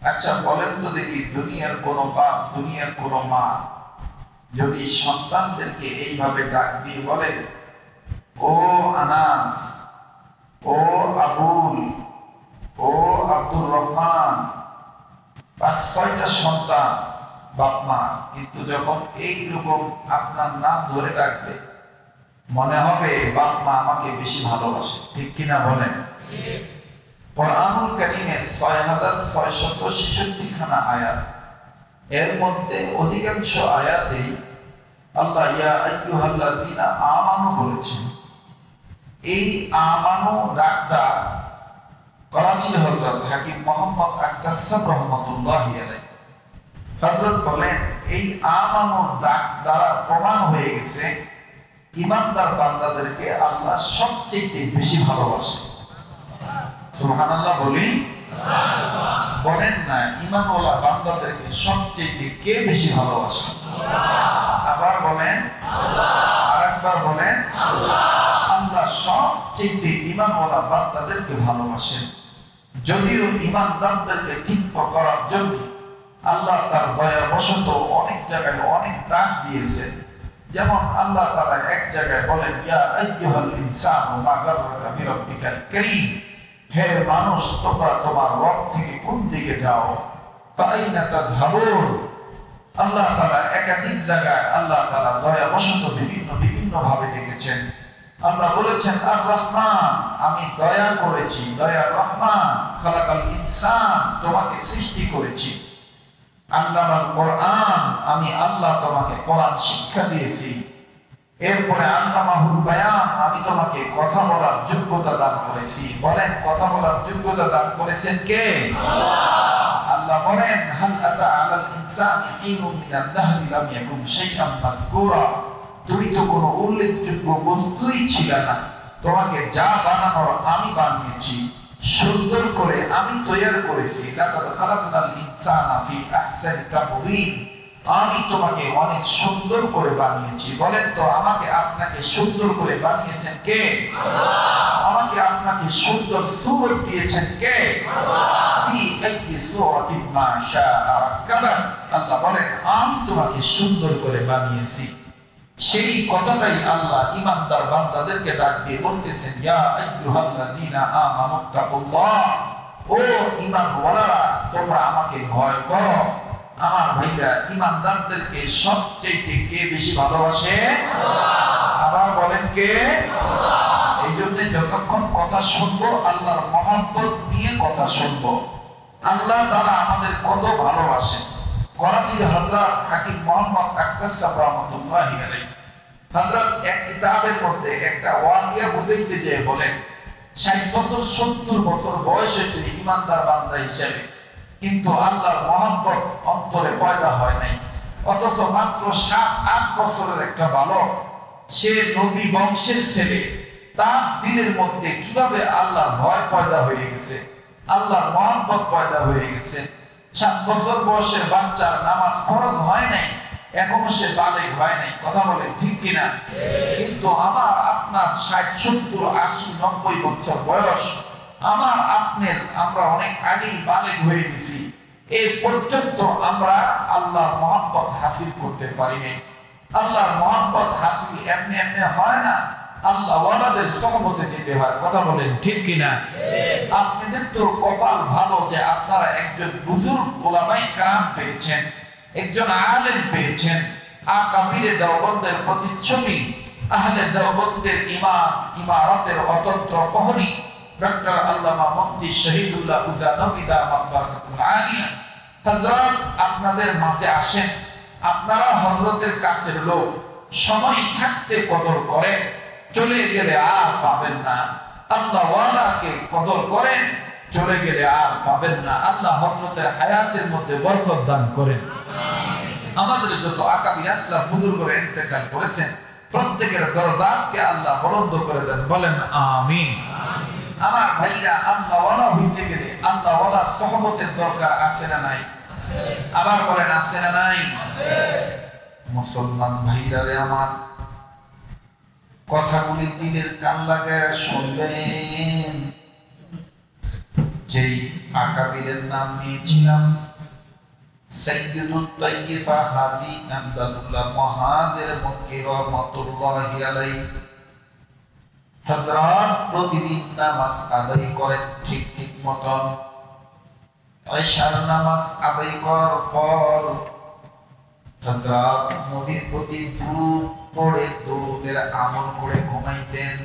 আচ্ছা বলেন তো দেখি, দুনিয়ার কোনো বাপ, দুনিয়ার কোনো মা যদি সন্তানদেরকে এইভাবে ডাক দিয়ে বলে, ও আনাস, ও আবুল, ও আব্দুর রহমান, 5-6টা সন্তান বাপ মা, কিন্তু যখন এইরকম আপনার নাম ধরে ডাকবে মনে হবে বাপ মা আমাকে বেশি ভালোবাসে, ঠিক কিনা বলেন? কোরআনুল কারীমের 6666 খানা আয়াত, এর মধ্যে অধিকাংশ আয়াতেই আল্লাহ ইয়া আইয়ুহাল্লাযীনা আমানু বলেছেন। এই আমানু ডাকটা করাচির হযরত হাকিম মোহাম্মদ আক্তার সাহেব রহমাতুল্লাহি আলাইহি হযরত বলেন, এই আমানু ডাক দ্বারা প্রমাণ হয়ে গেছে ঈমানদার বান্দাদেরকে আল্লাহ সবচেয়ে বেশি ভালোবাসে। সুবহানাল্লাহ বলি, বলেন না ঈমানওয়ালা বান্দাদেরকে সবচেয়ে কে বেশি ভালোবাসে? আবার বলেন, আরেকবার বলেন, আল্লাহ সবচেয়ে ঈমানওয়ালা বান্দাদেরকে ভালোবাসেন। যদিও ঈমানদারদেরকে ঠিক করার জন্য আল্লাহ তার দয়াবশত অনেক জায়গায় অনেক ডাক দিয়েছেন। যেমন আল্লাহ তাআলা এক জায়গায় বলেন, ইয়া আইয়ুহাল ইনসানু মা গাররাকা বিরাব্বিকাল কারীম, হে মানুষ তোমরা তোমার রব থেকে কোন দিকে যাও? ফাআইনা তাযহাবুন। আল্লাহ তাআলা একাধিক জায়গায় আল্লাহ তাআলা দয়াবশত বিভিন্ন ভাবে ডেকেছেন। আল্লাহ বলেছেন আর রহমান, আমি দয়া করেছি, দয়ার রহমান। খালাকাল ইনসান, তোমাকে সৃষ্টি করেছি। আল্লামাল কোরআন, আমি আল্লাহ তোমাকে কোরআন শিক্ষা দিয়েছি। এরপরে আল্লামাহুল বায়ান, আমি তোমাকে কথা বলার যোগ্যতা দান করেছি। বলেন, কথা বলার যোগ্যতা দান করেছেন কে? আল্লাহ বলেন, হাল আতা আলাল ইনসানি হিনুম মিনাদ দাহরি লাম ইয়াকুন শাইআন মাযকুরা, তুমি তো কোনো উল্লেখযোগ্য বস্তুই ছিল না, তোমাকে যা বানানোর আমি বানিয়েছি, সুন্দর করে আমি তৈরি করেছি। লাকাদ খালাকনাল ইনসানা ফি আহসানি তাকওয়িম, আমি তোমাকে অনেক সুন্দর করে বানিয়েছি। বলেন তো, আমাকে আপনাকে সুন্দর করে বানিয়েছেন কে? আমাকে আপনাকে সুন্দর সূরত দিয়েছেন কে? ফি আইয়ি সূরাতিন মা শাআ রাক্কাবা, আল্লাহ বলেন আমি তোমাকে সুন্দর করে বানিয়েছি। সেই কথাটাই আল্লাহ ঈমানদার বান্দাদেরকে ডাক দিয়ে বলতেছেন, ইয়া আইয়ুহাল্লাযীনা আমানুত্তাকুল্লাহ, ও ঈমানওয়ালারা তোমরা আমাকে ভয় করো। আমার ভাইরা, ঈমানদারদেরকে সবচেয়ে কে বেশি ভালোবাসে? আবার বলেন কে? এই জন্য যতক্ষণ কথা শুনবো আল্লাহর মহব্বত নিয়ে কথা শুনবো। আল্লাহ তাআলা আমাদের কত ভালোবাসেন। করাচির হযরত হাকিম মোহাম্মদ আক্তার সাহেব রহমাতুল্লাহি আলাইহি হযরত এক কিতাবের মধ্যে একটা ওয়াকিয়া বুঝাইতে যেয়ে বলেন, 60 বছর 70 বছর বয়স হয়েছে ঈমানদার বান্দা হিসেবে, কিন্তু আল্লাহর মহব্বত অন্তরে পয়দা হয় নাই। অথচ মাত্র 7-8 বছরের একটা বালক, সে নবী বংশের ছেলে, তার দিলের মধ্যে কিভাবে আল্লাহর ভয় পয়দা হয়ে গেছে, আল্লাহর মহব্বত পয়দা হয়ে গেছে। 7 বছর বয়সের বাচ্চার নামাজ ফরজ হয় নাই, এখনো সে বালেগ হয় নাই। কথা বলে ঠিক কিনা? কিন্তু আমার আপনার 60, 70, 80, 90 বছর বয়স, আমার আপনার, আমরা অনেক আগেই বালেগ হয়ে গেছি। এই পর্যন্ত আমরা আল্লাহর মহব্বত হাসিল করতে পারি নাই। আল্লাহর মহব্বত হাসিল এমনি এমনি হয় না, আল্লাহ ওয়ালাদের সহবতে নিতে হয়। কথা বলেন ঠিক কিনা? আপনাদের তো কপাল ভালো যে আপনারা একজন বুজুর্গ উলামায়ে কেরাম পেয়েছেন, একজন আলেম পেয়েছেন, আকাবিরে দেওবন্দের প্রতিচ্ছবি, আহলে দেওবন্দের ইমাম, ইমারতের অতন্ত্র প্রহরী ডক্টর আল্লামা মুফতি শহীদুল্লাহ উজানবী দামাত বারাকাতুল আলিয়া হযরত আপনাদের মাঝে আসেন। আপনারা হযরতের কাছের লোক, সময় থাকতে কদর করেন, চলে গেলে আর পাবেন না। আল্লাহ ওয়ালাকে কদর করেন, চলে গেলে আর পাবেন না। আল্লাহ হযরতের হায়াতের মধ্যে বরকত দান করেন। আমাদের যত আকাবির আসলাফ বুজুর্গরা ইন্তেকাল করেছেন, প্রত্যেকের দরজাকে আল্লাহ বুলন্দ করে দেন। বলেন আমিন। আমার ভাইরা, আল্লাহ ওয়ালা হইতে গেলে আল্লাহ ওয়ালার সহবতের দরকার আছে না নাই? আবার বলেন আছে না নাই? মুসলমান ভাইরা রে আমার, কথাগুলি দিলের কান লাগায় শুনবেন। যেই আকাবিরের নাম নিয়েছিলাম সাইয়্যিদুত তাইয়্যিফা হাজী আমদাদুল্লাহ মুহাজির মক্কি রাহমাতুল্লাহি আলাইহি। হযরত প্রতিদিন নামাজ আদায় করেন ঠিক মতন। ঈশার নামাজ আদায় করার পর হযরত নবীর প্রতি দুরূদ পড়ে দুরূদের আমল করে ঘুমাইতেন।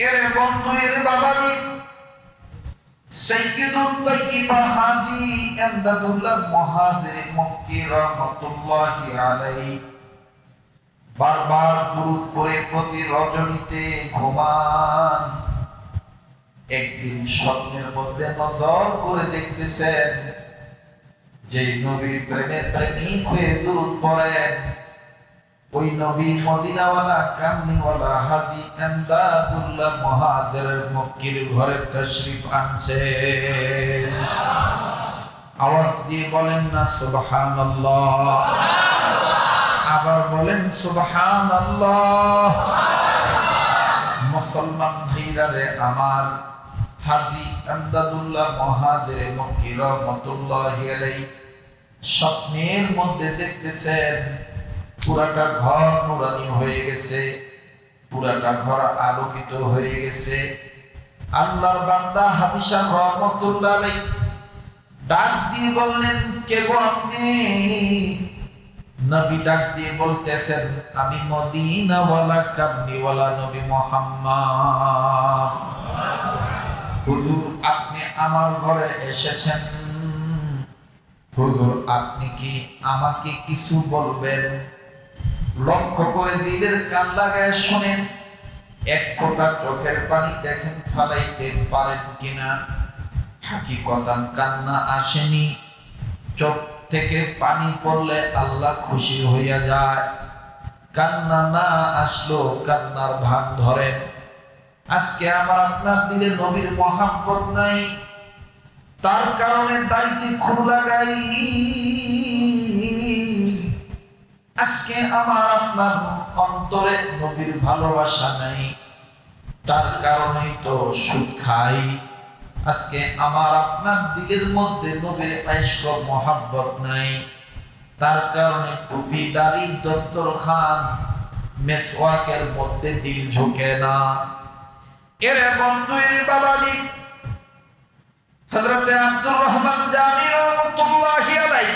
এর বন্ধু এর বাবাজি সাইয়্যিদুত তাইয়্যিফা হাজী আমদাদুল্লাহ মুহাজির মক্কি রাহমাতুল্লাহি আলাইহি বারবার দুরূদ পড়ে প্রতি রজনীতে ঘুমান। একদিন স্বপ্নের মধ্যে নজর করে দেখতেছেন যে নবীর প্রেমের প্রেমিক হয়ে দুরূদ পড়েন ওই নবী মদিনাওয়ালা কামনিওয়ালা হাজী আমদাদুল্লাহ মুহাজিরের মক্কির ঘরে তাশরীফ আনছেন। আওয়াজ দিয়ে বলেন না সুবহানাল্লাহ, আবার বলেন সুবহানাল্লাহ। মুসলমান ভাইরা রে আমার, হাজী আমদাদুল্লাহ মুহাজির মক্কি রাহমাতুল্লাহি আলাইহি স্বপ্নের মধ্যে দেখতেছেন পুরাটা ঘর নূরানি হয়ে গেছে, পুরাটা ঘর আলোকিত হয়ে গেছে। আল্লাহর বান্দা হাজী সাহেব রাহমাতুল্লাহ আলাইহি ডাক দিয়ে বললেন, কে গো আপনি? নবী ডাক দিয়ে বলতেছেন, আমি মদিনাওয়ালা কামনিওয়ালা নবী মুহাম্মদ। হুজুর আপনি আমার ঘরে এসেছেন, হুজুর আপনি কি আমাকে কিছু বলবেন? লক্ষ্য করে দিলের কান লাগায় শোনেন, এক ফোঁটা চোখের পানি দেখেন ফালাইতে পারেন কিনা। হাকিকতান কান্না আসেনি, চোখ থেকে পানি পড়লে আল্লাহ খুশি হইয়া যায়। কান্না না আসলো কান্নার ভাগ ধরেন। আজকে আমার আপনার দিলে নবীর মহাব্বত নাই, তার কারণে দাড়িতে খুর লাগাই। আজকে আমার আপনার অন্তরে নবীর ভালোবাসা নাই, তার কারণেই তো সুদ খাই। আজকে আমার আপনার দিলের মধ্যে নবীর ইশক ও মহব্বত নাই, তার কারণে টুপি দাড়ি দস্তরখান মেসওয়াকের মধ্যে দিল ঝোঁকে না। এর বন্ধু এর বাবাজি হযরতে আব্দুর রহমান জামি রাহমাতুল্লাহি আলাইহি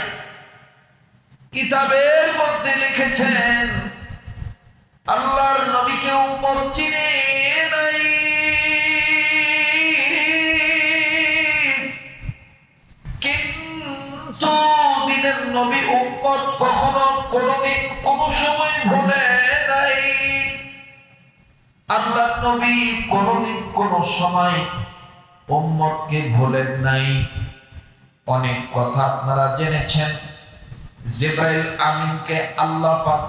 কিতাবের মধ্যে লিখেছেন, আল্লাহর নবীকে উম্মত চিনে নাই, কিন্তু দিনের নবী উম্মত কখনো কোনদিন কোন সময় ভুলে নাই। আল্লাহর নবী কোনদিন কোন সময় উম্মতকে ভুলেন নাই। অনেক কথা আপনারা জেনেছেন, জিবরাইল আমিনকে আল্লাহ পাক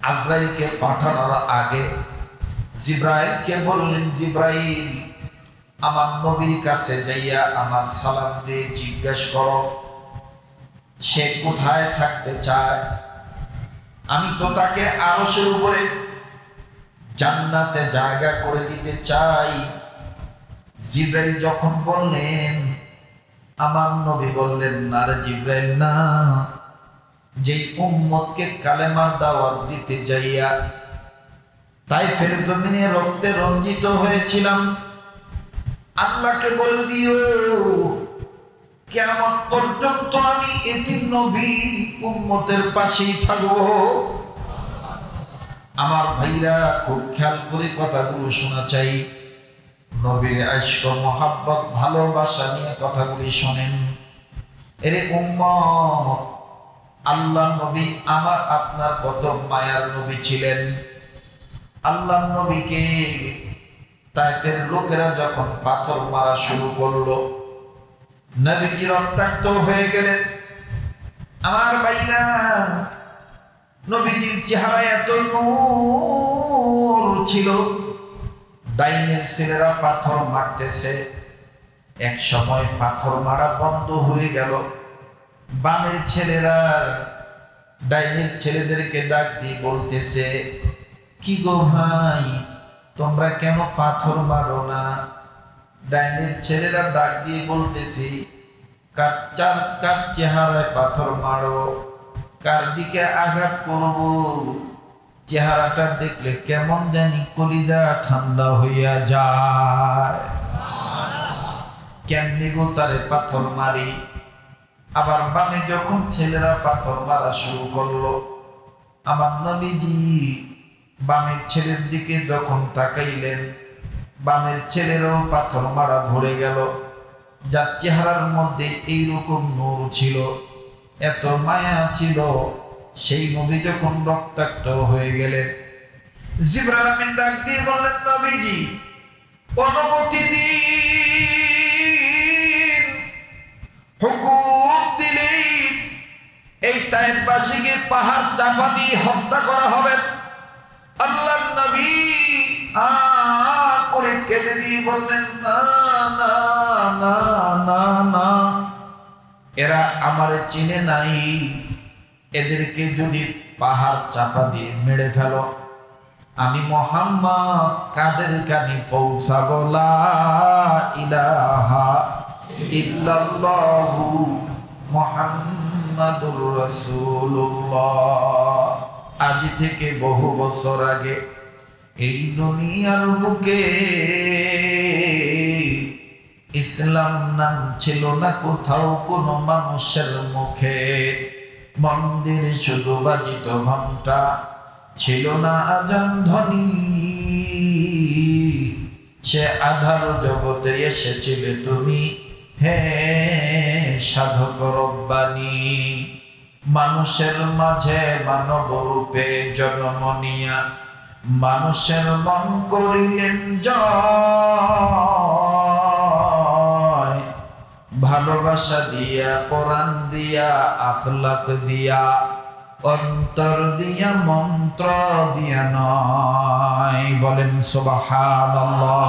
আজরাইলকে পাঠানোর আগে জিবরাইলকে বললেন, জিবরাইল আমার নবীর কাছে যাইয়া আমার সালাম দিয়ে জিজ্ঞেস করো সে কোথায় থাকতে চায়। আমি তো তাকে আরশের উপরে জান্নাতে জায়গা করে দিতে চাই। জিবরাইল যখন বললেন, আমার নবী বললেন, না রে জিবরাইল না, যেই উম্মতকে কালেমার দাওয়াত দিতে যাইয়া তাইফের জমিনে রক্তে রঞ্জিত হয়েছিলাম, আল্লাহকে বলে দিও কিয়ামত পর্যন্ত আমি এতিম নবী উম্মতের পাশেই থাকবো। আমার ভাইরা খুব খেয়াল করে কথাগুলো শোনা চাই। নবীর ইশক মহব্বত ভালোবাসা নিয়ে কথাগুলি শোনেন। এরে উম্মত, আল্লাহ নবী আমার আপনার কত মায়ার নবী ছিলেন। আল্লাহ নবীকে তাইফের লোকেরা যখন পাথর মারা শুরু করলো, নবীজি রক্তাক্ত হয়ে গেলেন। আমার ভাইরা নবীজির চেহারা এত নূর ছিল, ডাইনের ছেলেরা পাথর মারতেছে, এক সময় পাথর মারা বন্ধ হয়ে গেল। বামের ছেলেরা ডাইনের ছেলেদেরকে ডাক দিয়ে বলতেছে, কি গো ভাই তোমরা কেন পাথর মারো না? ডাইনের ছেলেরা ডাক দিয়ে বলতেছি, কার চেহারায় পাথর মারো, কার দিকে আঘাত করব, চেহারাটা দেখলে কেমন জানি কলিজা ঠান্ডা হইয়া যায়। কেমনি গো তারে পাথর মারি। আবার বামে যখন ছেলেরা পাথর মারা শুরু করলো, আমার নবীজি বামের ছেলের দিকে যখন তাকাইলেন, বামের ছেলেরও পাথর মারা ভরে গেল। যার চেহারার মধ্যে এইরকম নূর ছিল, এত মায়া ছিল, সেই নবী যখন রক্তাক্ত হয়ে গেলেন, জিবরাইল আমিন ডাক দিয়ে বললেন, নবীজি অনুমতি দিন, হুকুম দিলেই এই তায়েফবাসীকে পাহাড় চাপা দিয়ে হত্যা করা হবে। আল্লাহর নবী করে কেঁদে দিয়ে বললেন, না না না না না, এরা আমারে চিনে নাই, এদেরকে যদি পাহাড় চাপা দিয়ে মেরে ফেলো, আমি মুহাম্মদ কাদের কানে পৌঁছাবো। লা ইলাহা ইল্লাল্লাহু মুহাম্মাদুর রাসূলুল্লাহ। আজ থেকে বহু বছর আগে এই দুনিয়ার বুকে ইসলাম নাম ছিল না কোথাও কোনো মানুষের মুখে। মন্দিরে শুধু বাজিত ঘন্টা, ছিল না আজান ধ্বনি। সে আধার জগতে এসেছিলে তুমি, হে সাধক রব্বানী। মানুষের মাঝে মানব রূপে জন্ম নিয়া মানুষের মন করিলেন জয়। ভালোবাসা দিয়া, পরাণ দিয়া, আখলাক দিয়া, অন্তর দিয়া, মন্ত্র দিয়া নয়। বলেন সুবহানাল্লাহ।